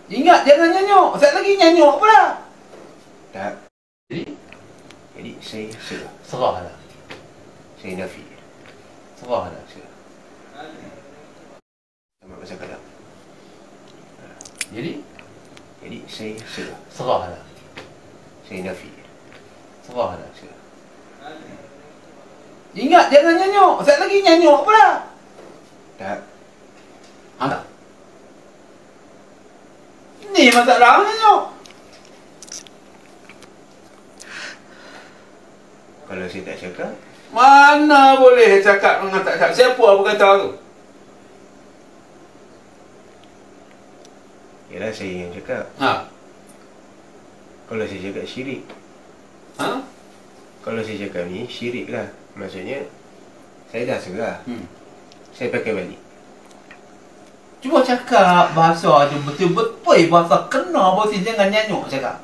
Ingat jangan nyanyuk. Sat lagi nyanyuk pula. Tak. Jadi saya serah. serah dah. Saya nafi. Serah dah. Serah. Sama pasal kalam. Jadi saya serah. serah dah. Saya nafi. Serah dah. Serah. Ingat jangan nyanyuk. Sat lagi nyanyuk pula. Tak. Tak. Ni masalah nyanyuk. Kalau saya tak cakap, Mana boleh cakap dengan tak cakap. Siapa berkata tu? ialah saya yang cakap. Ha. Kalau saya cakap syirik. Ha? Kalau saya cakap ni syirik lah. Maksudnya saya dah serah. Saya pakai balik. Cuba cakap bahasa tu betul-betul bahasa kena bahasa jangan nyanyuk cakap.